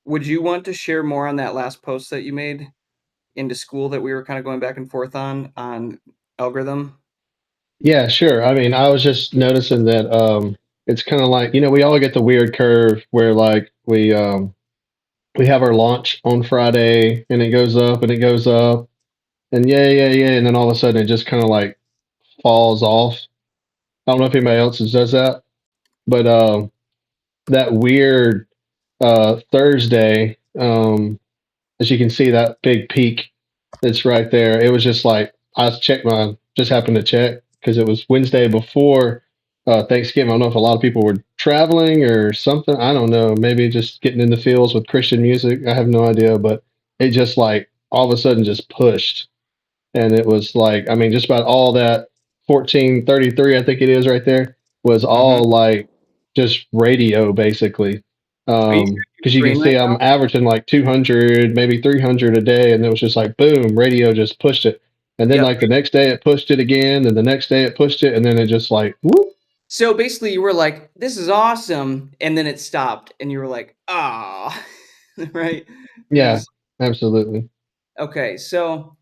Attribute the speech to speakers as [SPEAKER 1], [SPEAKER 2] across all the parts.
[SPEAKER 1] Would you want to share more on that last post that you made into school that we were kind of going back and forth on algorithm?
[SPEAKER 2] Yeah, sure. I mean, I was just noticing that it's kind of like, we all get the weird curve where like we have our launch on Friday and it goes up and it goes up and yeah, and then all of a sudden it just kind of like falls off. I don't know if anybody else does that, but that weird Thursday, as you can see that big peak that's right there. It was just like just happened to check because it was Wednesday before Thanksgiving. I don't know if a lot of people were traveling or something. I don't know. Maybe just getting in the fields with Christian music. I have no idea, but it just like all of a sudden just pushed, and it was like, I mean, just about all that 1433, I think it is right there, was
[SPEAKER 1] Mhm.
[SPEAKER 2] all like just radio basically.
[SPEAKER 1] Are you sharing your
[SPEAKER 2] Because you can
[SPEAKER 1] screen right
[SPEAKER 2] see I'm
[SPEAKER 1] now?
[SPEAKER 2] averaging like 200, maybe 300 a day, and it was just like boom, radio just pushed it, and then
[SPEAKER 1] Yep.
[SPEAKER 2] like the next day it pushed it again, and the next day it pushed it, and then it just like whoop.
[SPEAKER 1] So basically, you were like, "This is awesome," and then it stopped, and you were like, "Ah," right? You're
[SPEAKER 2] Yeah,
[SPEAKER 1] just
[SPEAKER 2] absolutely.
[SPEAKER 1] okay. So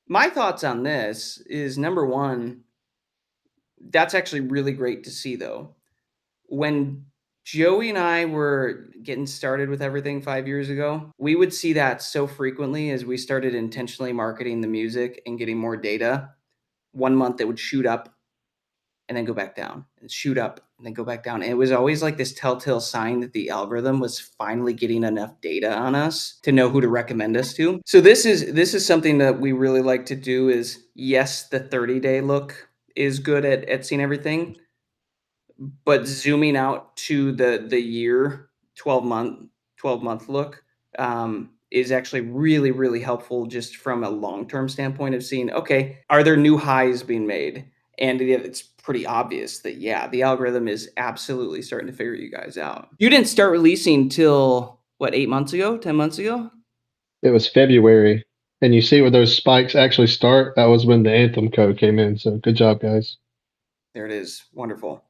[SPEAKER 1] my thoughts on this is number one, that's actually really great to see, though. When Joey and I were getting started with everything 5 years ago, we would see that so frequently as we started intentionally marketing the music and getting more data. One month it would shoot up and then go back down and shoot up and then go back down. And it was always like this telltale sign that the algorithm was finally getting enough data on us to know who to recommend us to. So this is something that we really like to do is yes, the 30-day look is good at seeing everything, but zooming out to the year 12-month look is actually really really helpful just from a long-term standpoint of seeing, okay, are there new highs being made? And it's pretty obvious that yeah, the algorithm is absolutely starting to figure you guys out. You didn't start releasing till what, 8 months ago, 10 months ago?
[SPEAKER 2] It was February, and you see where those spikes actually start. That was when the anthem code came in. So good job, guys.
[SPEAKER 1] There it is, wonderful.
[SPEAKER 3] Wait,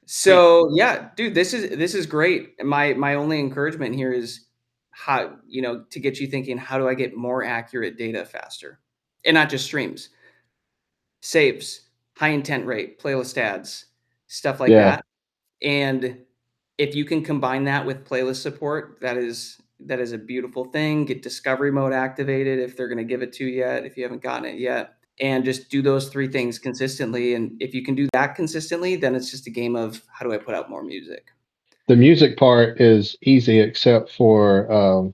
[SPEAKER 1] So yeah, dude, this is great. My only encouragement here is how, to get you thinking, how do I get more accurate data faster? And not just streams, saves, high intent rate, playlist ads, stuff like
[SPEAKER 2] Yeah.
[SPEAKER 1] that. And if you can combine that with playlist support, that is a beautiful thing. Get discovery mode activated if they're going to give it to you yet, if you haven't gotten it yet. And just do those three things consistently. And if you can do that consistently, then it's just a game of how do I put out more music?
[SPEAKER 2] The music part is easy except for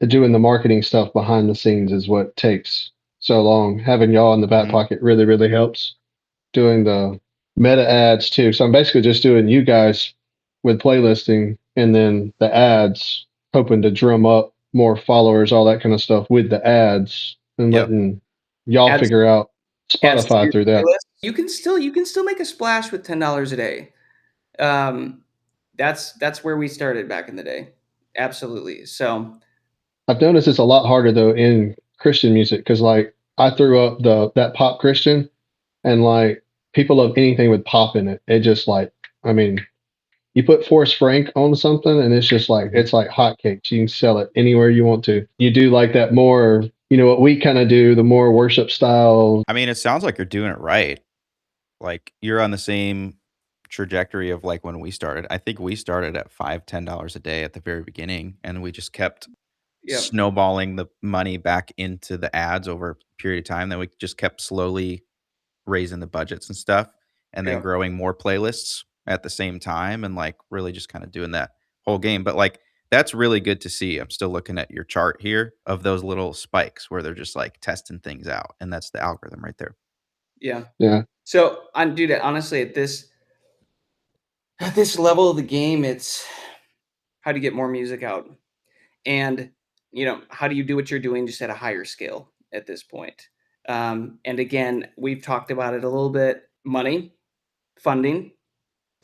[SPEAKER 2] doing the marketing stuff behind the scenes is what takes so long. Having y'all in the back
[SPEAKER 3] mhm.
[SPEAKER 2] pocket really, really helps. Doing the meta ads too. So I'm basically just doing you guys with playlisting and then the ads, hoping to drum up more followers, all that kind of stuff with the ads and
[SPEAKER 3] Yep.
[SPEAKER 2] letting y'all
[SPEAKER 1] Adds
[SPEAKER 2] figure out
[SPEAKER 1] adds to
[SPEAKER 2] Spotify
[SPEAKER 1] your
[SPEAKER 2] through that.
[SPEAKER 1] playlist. You can still make a splash with $10 a day. Um, that's where we started back in the day. Absolutely. So
[SPEAKER 2] I've noticed it's a lot harder though in Christian music because like I threw up that pop Christian and like people love anything with pop in it. It just like, I mean, you put Forrest Frank on something and it's just like
[SPEAKER 3] Mhm.
[SPEAKER 2] it's like hotcakes. You can sell it anywhere you want to. You do like that more, what we kind of do, the more worship style.
[SPEAKER 3] I mean, it sounds like you're doing it right. Like, you're on the same trajectory of, like, when we started. I think we started at $5, $10 a day at the very beginning, and we just kept
[SPEAKER 1] yep.
[SPEAKER 3] snowballing the money back into the ads over a period of time. Then we just kept slowly raising the budgets and stuff, and then
[SPEAKER 1] Yep.
[SPEAKER 3] growing more playlists at the same time, and like really just kind of doing that whole game. But like that's really good to see. I'm still looking at your chart here of those little spikes where they're just like testing things out, and that's the algorithm right there.
[SPEAKER 1] Yeah.
[SPEAKER 2] Yeah.
[SPEAKER 1] So, dude, honestly, at this level of the game, it's how do you get more music out, and how do you do what you're doing just at a higher scale at this point? And again, we've talked about it a little bit. Money, funding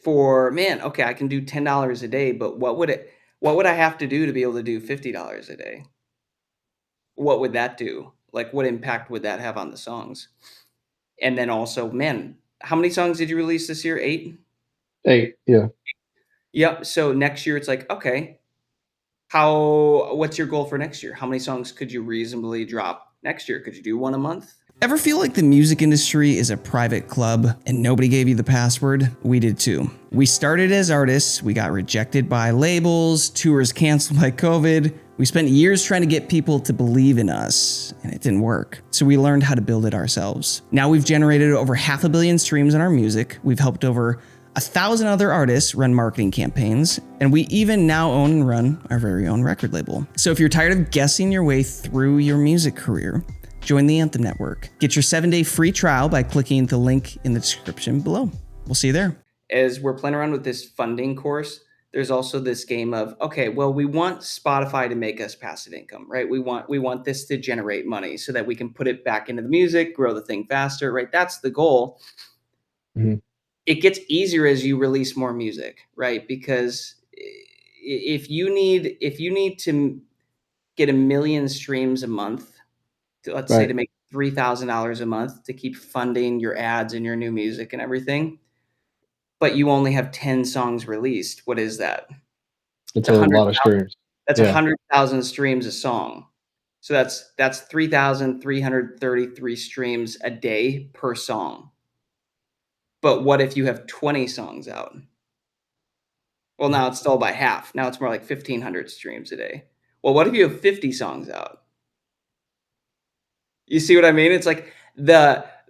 [SPEAKER 1] for man. Okay, I can do $10 a day, but what would I have to do to be able to do $50 a day? What would that do? Like, what impact would that have on the songs? And then also, man, how many songs did you release this year? 8?
[SPEAKER 2] 8. Yeah.
[SPEAKER 1] Yep. So next year it's like, okay, what's your goal for next year? How many songs could you reasonably drop next year? Could you do one a month?
[SPEAKER 4] Ever feel like the music industry is a private club and nobody gave you the password? We did too. We started as artists, we got rejected by labels, tours canceled by COVID. We spent years trying to get people to believe in us, and it didn't work. So we learned how to build it ourselves. Now we've generated over 500 million streams on our music. We've helped over 1,000 other artists run marketing campaigns, and we even now own and run our very own record label. So if you're tired of guessing your way through your music career, join the Anthem Network. Get your 7-day free trial by clicking the link in the description below. We'll see you there.
[SPEAKER 1] As we're playing around with this funding course, there's also this game of, okay, well, we want Spotify to make us passive income, right? We want this to generate money so that we can put it back into the music, grow the thing faster, right? That's the goal.
[SPEAKER 2] Mhm.
[SPEAKER 1] It gets easier as you release more music, right? Because if you need to get 1 million streams a month, let's say
[SPEAKER 2] Right.
[SPEAKER 1] to make $3,000 a month to keep funding your ads and your new music and everything, but you only have 10 songs released, what is that?
[SPEAKER 2] It's
[SPEAKER 1] It's
[SPEAKER 2] a
[SPEAKER 1] 100,000.
[SPEAKER 2] lot of streams.
[SPEAKER 1] That's
[SPEAKER 2] Yeah.
[SPEAKER 1] 100,000 streams a song. So that's 3,333 streams a day per song. But what if you have 20 songs out? Well, now it's still by half. Now it's more like 1,500 streams a day. Well, what if you have 50 songs out? You see what I mean? It's like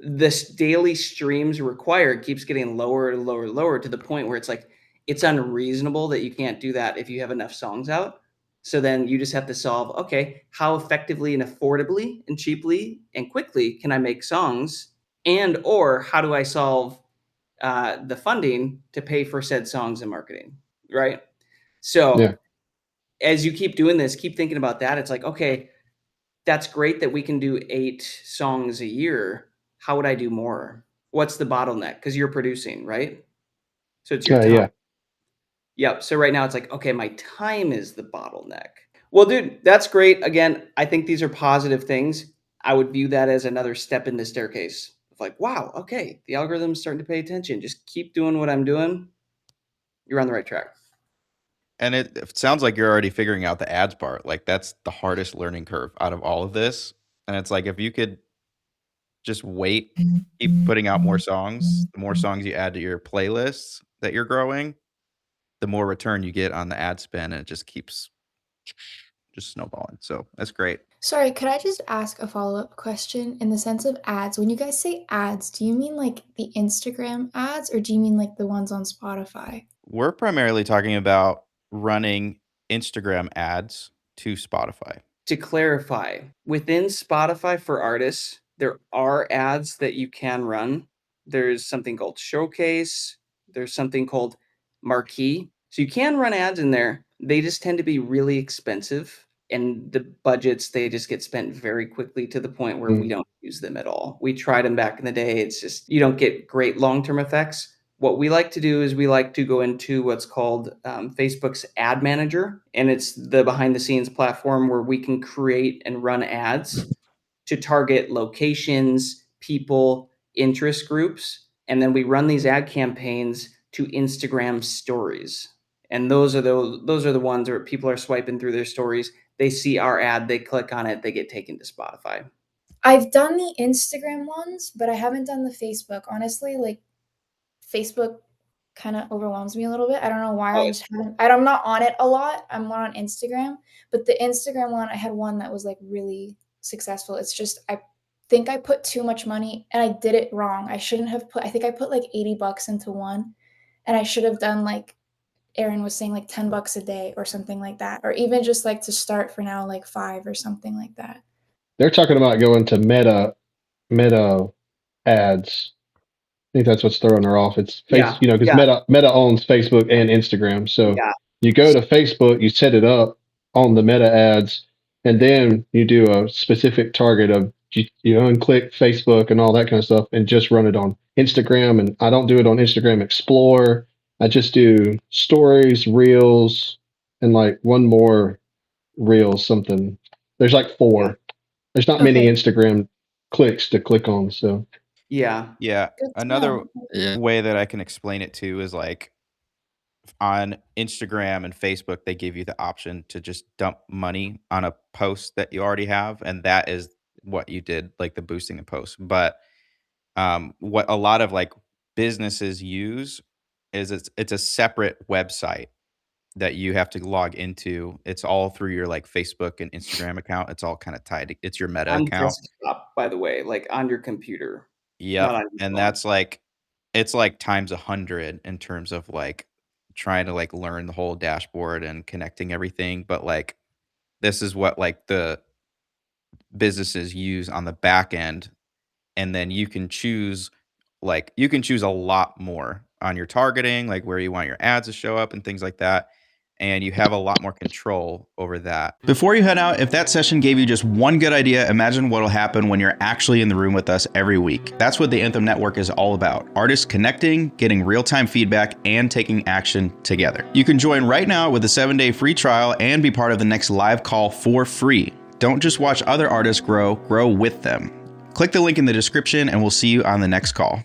[SPEAKER 1] this daily streams required keeps getting lower and lower and lower to the point where it's like it's unreasonable that you can't do that if you have enough songs out. So then you just have to solve, okay, how effectively and affordably and cheaply and quickly can I make songs? And or how do I solve the funding to pay for said songs and marketing, right? So
[SPEAKER 2] Yeah.
[SPEAKER 1] as you keep doing this, keep thinking about that. It's like, okay, that's great that we can do 8 songs a year. How would I do more? What's the bottleneck? Because you're producing, right? So it's your time.
[SPEAKER 2] Yeah.
[SPEAKER 1] Yep. So right now it's like, okay, my time is the bottleneck. Well, dude, that's great. Again, I think these are positive things. I would view that as another step in the staircase. Of like, wow, okay, the algorithm's starting to pay attention. Just keep doing what I'm doing. You're on the right track.
[SPEAKER 3] And it sounds like you're already figuring out the ads part. Like that's the hardest learning curve out of all of this. And it's like if you could just wait, keep putting out more songs, the more songs you add to your playlists that you're growing, the more return you get on the ad spend, and it just keeps just snowballing. So that's great.
[SPEAKER 5] Sorry, could I just ask a follow-up question in the sense of ads? When you guys say ads, do you mean like the Instagram ads or do you mean like the ones on Spotify?
[SPEAKER 3] We're primarily talking about running Instagram ads to Spotify.
[SPEAKER 1] To clarify, within Spotify for artists, there are ads that you can run. There's something called Showcase. There's something called Marquee. So you can run ads in there. They just tend to be really expensive. And the budgets, they just get spent very quickly to the point where we don't use them at all. We tried them back in the day. It's just, you don't get great long-term effects. What we like to do is we like to go into what's called Facebook's Ad Manager, and it's the behind-the-scenes platform where we can create and run ads to target locations, people, interest groups, and then we run these ad campaigns to Instagram stories. And those are the ones where people are swiping through their stories. They see our ad, they click on it, they get taken to Spotify.
[SPEAKER 5] I've done the Instagram ones, but I haven't done the Facebook. Honestly, like Facebook kind of overwhelms me a little bit. I don't know why.
[SPEAKER 1] Oh,
[SPEAKER 5] I just haven't. I'm not on it a lot. I'm more on Instagram, but the Instagram one, I had one that was like really successful. It's just I think I put too much money and I did it wrong. I shouldn't have put. I think I put like $80 into one, and I should have done like Aaron was saying like $10 a day or something like that, or even just like to start for now like 5 or something like that.
[SPEAKER 2] They're talking about going to Meta ads. I think that's what's throwing her off. It's
[SPEAKER 1] Yeah,
[SPEAKER 2] because Meta owns Facebook and Instagram. So
[SPEAKER 1] yeah.
[SPEAKER 2] you go to Facebook, you set it up on the Meta ads, and then you do a specific target of you unclick Facebook and all that kind of stuff, and just run it on Instagram. And I don't do it on Instagram Explore. I just do stories, reels, and like one more reel something. There's like 4. There's not many
[SPEAKER 5] Okay.
[SPEAKER 2] Instagram clicks to click on. So
[SPEAKER 1] Yeah.
[SPEAKER 3] Yeah.
[SPEAKER 5] Good to
[SPEAKER 3] Another
[SPEAKER 5] know.
[SPEAKER 3] way that I can explain it to is like on Instagram and Facebook, they give you the option to just dump money on a post that you already have, and that is what you did, like the boosting a post. But what a lot of like businesses use is it's a separate website that you have to log into. It's all through your like Facebook and Instagram account. It's all kind of tied. It's your Meta
[SPEAKER 1] On
[SPEAKER 3] account.
[SPEAKER 1] desktop, by the way, like on your computer. Not
[SPEAKER 3] Yep.
[SPEAKER 1] on your
[SPEAKER 3] And
[SPEAKER 1] phone.
[SPEAKER 3] that's like, it's like times 100 in terms of like trying to like learn the whole dashboard and connecting everything. But like, this is what like the businesses use on the back end. And then you can choose a lot more on your targeting, like where you want your ads to show up and things like that. And you have a lot more control over that.
[SPEAKER 6] Before you head out, if that session gave you just one good idea, imagine what'll happen when you're actually in the room with us every week. That's what the Anthem Network is all about. Artists connecting, getting real-time feedback, and taking action together. You can join right now with a 7-day free trial and be part of the next live call for free. Don't just watch other artists grow with them. Click the link in the description and we'll see you on the next call.